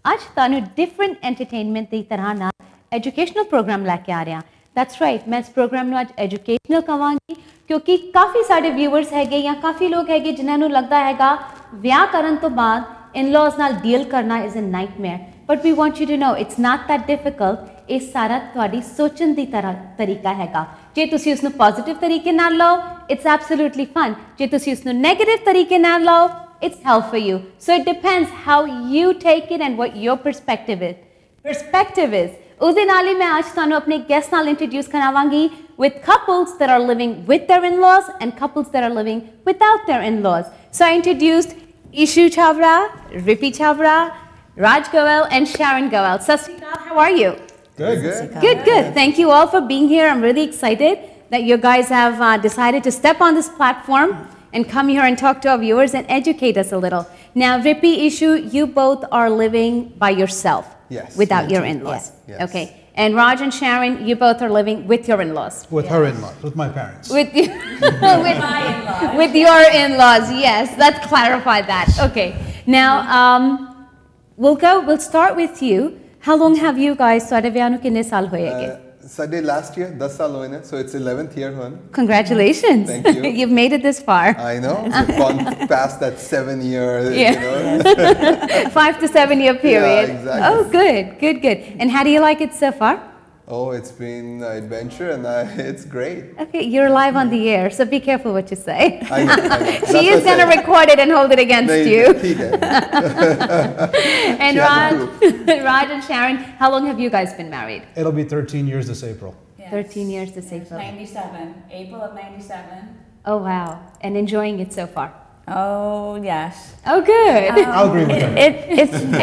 आज तानु different entertainment दी तरह ना educational program लेके आ रहे हैं. That's right. मैं इस program ਨੂੰ आज educational कवांगी क्योंकि काफी सारे viewers हैगे या काफी लोग हैगे जिन्हां ਨੂੰ लगदा हैगा ਵਿਆਹ ਕਰਨ ਤੋਂ ਬਾਅਦ in-laws ਨਾਲ deal करना is a nightmare. But we want you to know it's not that difficult. ਇਹ ਸਾਰਾ ਤੁਹਾਡੀ ਸੋਚਣ ਦੀ ਤਰੀਕਾ ਹੈਗਾ. ਜੇ ਤੁਸੀਂ ਉਸ ਨੂੰ positive ਤਰੀਕੇ ਨਾਲ ਲਓ, it's absolutely fun. ਜੇ ਤੁਸੀਂ ਉਸ ਨੂੰ negative ਤਰੀਕੇ ਨਾਲ ਲਓ, it's hell for you. So it depends how you take it and what your perspective is. Perspective is. उसदे नाल ही मैं आज ਤੁਹਾਨੂੰ ਆਪਣੇ guest ਨਾਲ introduce ਕਰਾਵਾਂਗੀ with couples that are living with their in-laws and couples that are living without their in-laws. So I introduced Ishu Chavra, Rippy Chavra, Raj Goel and Sharon Goel. Sasrikal, how are you? Good. Good. Thank you all for being here. I'm really excited that you guys have decided to step on this platform and come here and talk to our viewers and educate us a little. Now, Rippy, Ishu, you both are living by yourself. Yes. Without your in-laws. Yes. Okay. And Raj and Sharon, you both are living with your in-laws. With her in-laws, with my parents. With my in-laws. With your in-laws, yes. Let's clarify that. Okay. Now, we'll start with you. How long have you guys started ਵਿਆਹ ਨੂੰ ਕਿੰਨੇ ਸਾਲ ਹੋਏਗੇ? ਸਾਡੇ last year 10 ਸਾਲ ਹੋਏ ਨੇ, so it's 11th year ਹੁਣ. Congratulations. Thank you. You've made it this far. I know. We've gone past that 7 year, yeah. you know. 5 to 7 year period. Yeah, exactly. Oh, good. And how do you like it so far? Oh, it's been an adventure and it's great. Okay, you're live on the air, so be careful what you say. I know. She is going to record it and hold it against you. And Raj and Sharon, how long have you guys been married? It'll be 13 years this April. Yes. 13 years this April. 97, April of 97. Oh, wow. And enjoying it so far? Oh, yes. Oh, good. I'll agree with her.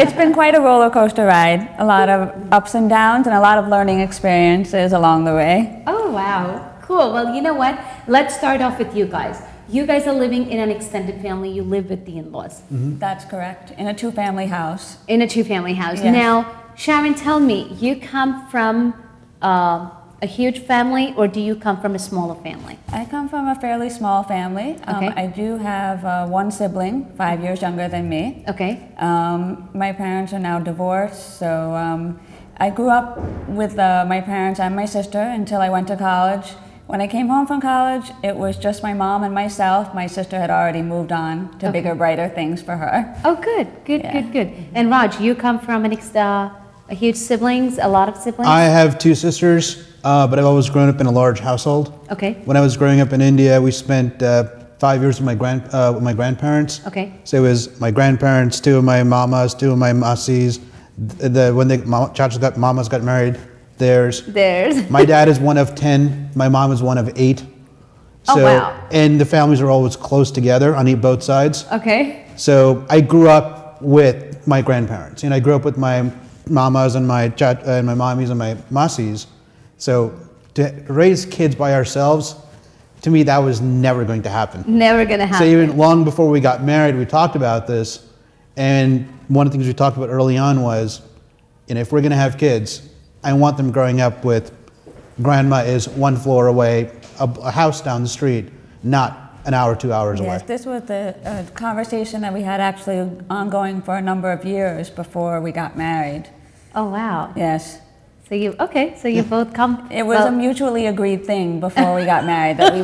It's been quite a roller coaster ride. A lot of ups and downs and a lot of learning experiences along the way. Oh, wow. Cool. Well, you know what? Let's start off with you guys. You guys are living in an extended family. You live with the in-laws. Mm-hmm. That's correct. In a two-family house. In a two-family house. Yes. Now, Sharon, tell me, you come from a huge family or do you come from a smaller family? I come from a fairly small family. Okay. I do have one sibling, 5 years younger than me. Okay. My parents are now divorced, so I grew up with my parents and my sister until I went to college. When I came home from college, it was just my mom and myself. My sister had already moved on to bigger, brighter things for her. Oh, good. And Raj, you come from a huge siblings, a lot of siblings? I have 2 sisters, but I've always grown up in a large household. Okay. When I was growing up in India, we spent 5 years with my grandparents. Okay. So it was my grandparents, 2 of my mamas, 2 of my masis. When mamas got married, theirs. My dad is one of 10. My mom is one of 8. So, oh, wow. And the families are always close together on both sides. Okay. So I grew up with my grandparents, and I grew up with my mamas and my mommies and my masis. So to raise kids by ourselves, to me, that was never going to happen. Never going to happen. So even long before we got married, we talked about this. And one of the things we talked about early on was, if we're going to have kids, I want them growing up with grandma is 1 floor away, a house down the street, not an hour, 2 hours away. Yes, this was a conversation that we had actually ongoing for a number of years before we got married. Oh, wow. Yes. So you both come. It was a mutually agreed thing before we got married that we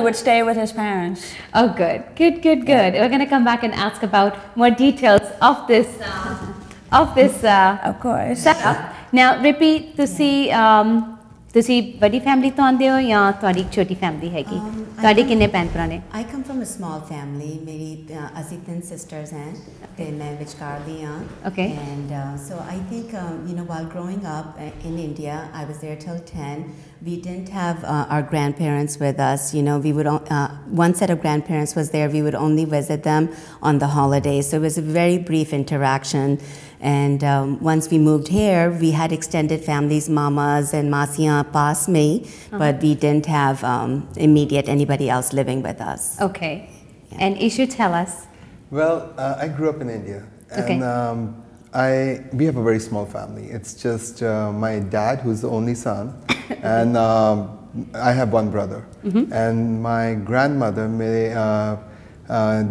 would stay with his parents. Oh, good. Yeah. We're going to come back and ask about more details of this of course setup. Now, Rippy, ਤੁਸੀਂ ਵੱਡੀ family ਤੋਂ ਆਉਂਦੇ ਹੋ ਜਾਂ ਤੁਹਾਡੀ ਛੋਟੀ family ਹੈਗੀ? ਤੁਹਾਡੇ ਕਿੰਨੇ ਭੈਣ ਭਰਾ ਨੇ? I come from a small family. ਮੇਰੀ ਅਸੀਂ 3 sisters हैं ਤੇ ਮੈਂ ਵਿਚਕਾਰਲੀ ਹਾਂ. Okay. And so I think while growing up in India, I was there till 10. We didn't have our grandparents with us. We would one set of grandparents was there. We would only visit them on the holidays. So it was a very brief interaction. And once we moved here, we had extended families, mamas and masiyan pass me, but we didn't have immediate anybody else living with us. Okay. Yeah. And Ishu, tell us. Well, I grew up in India. And okay. We have a very small family. It's just my dad, who's the only son, and I have one brother. And my grandmother,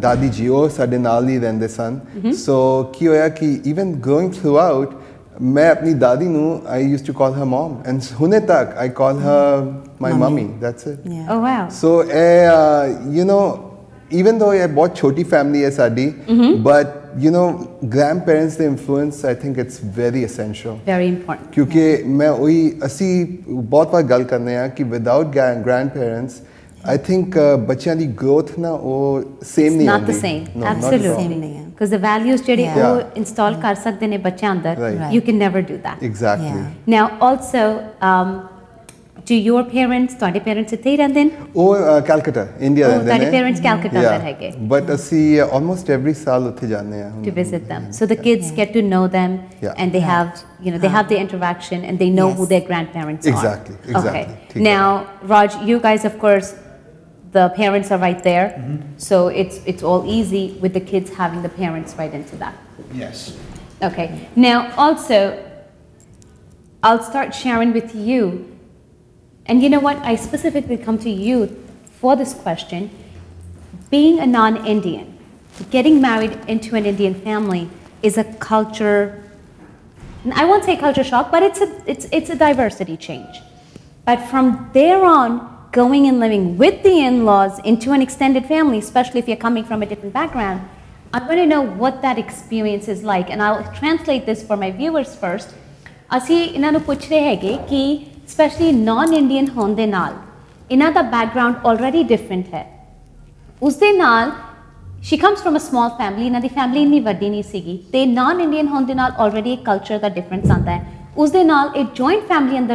ਦਾਦੀ ਜੀ ਉਹ ਸਾਡੇ ਨਾਲ ਹੀ ਰਹਿੰਦੇ ਸਨ ਸੋ ਕੀ ਹੋਇਆ ਕਿ even going through out ਮੈਂ ਆਪਣੀ ਦਾਦੀ ਨੂੰ I used to call her mom and ਹੁਣੇ ਤੱਕ I call her my mummy that's it Yeah. Oh wow. so you know even though ਇਹ ਬਹੁਤ ਛੋਟੀ ਫੈਮਿਲੀ ਹੈ ਸਾਡੀ but you know grandparents the influence I think it's very essential Very important. ਕਿਉਂਕਿ ਮੈਂ ਉਹੀ ਅਸੀਂ ਬਹੁਤ ਵਾਰ ਗੱਲ ਕਰਨੇ ਆ ਕਿ without grandparents I think ਬੱਚਿਆਂ ਦੀ growth ਨਾ ਉਹ same ਨਹੀਂ Not ਹੁੰਦੀ the same. No, not at all. Absolutely. Same ਨਹੀਂ ਹੈ। Because the values ਜਿਹੜੇ Yeah. ਉਹ install ਕਰ ਸਕਦੇ ਨੇ ਬੱਚਿਆਂ ਅੰਦਰ, Right. you can never do that. exactly Yeah. Now also, do your parents, ਤੁਹਾਡੇ parents ਇੱਥੇ ਹੀ ਰਹਿੰਦੇ ਨੇ? ਉਹ ਕੈਲਕਟਾ ਇੰਡੀਆ Oh, ਰਹਿੰਦੇ ਤੁਹਾਡੇ ਨੇ parents Calcutta ਅੰਦਰ ਹੈਗੇ। but ਅਸੀਂ almost every ਸਾਲ ਉੱਥੇ ਜਾਂਦੇ ਆ To visit them. So the kids get to know them Yeah. and they have, you know, they have the interaction and they know who Yes. their grandparents Exactly, are. exactly. Okay. ठीक है। Now, Raj, you guys, of course, the parents are right there. So it's all easy with the kids having the parents right into that. Yes. Okay. Now, also, I'll start sharing with you. And you know what? I specifically come to you for this question. Being a non-Indian, getting married into an Indian family is a culture, I won't say culture shock, but it's a diversity change. But from there on, going and living with the in-laws into an extended family, especially if you're coming from a different background, I want to know what that experience is like. And I'll translate this for my viewers first. ਅਸੀਂ ਇਹਨਾਂ ਨੂੰ ਪੁੱਛ ਰਹੇ ਹੈਗੇ ਕਿ specially naan Indian ਹੋਣ ਦੇ ਨਾਲ ਇਹਨਾਂ ਦਾ ਬੈਕਗ੍ਰਾਉਂਡ ਆਲਰੇਡੀ ਡਿਫਰੈਂਟ ਹੈ ਉਸ ਦੇ ਨਾਲ she comes from a small family ਇਹਨਾਂ ਦੀ ਫੈਮਿਲੀ ਇੰਨੀ ਵੱਡੀ ਨਹੀਂ ਸੀਗੀ ਤੇ ਨਾਨ ਇੰਡੀਅਨ ਹੋਣ ਦੇ ਨਾਲ ਆਲਰੇਡੀ ਇੱਕ ਕਲਚਰ ਦਾ ਡਿਫਰੈਂਸ ਆਉਂਦਾ ਹੈ ਉਸ ਦੇ ਨਾਲ ਇੱਕ ਜੁਆਇੰਟ ਫੈਮਿਲੀ ਅੰਦਰ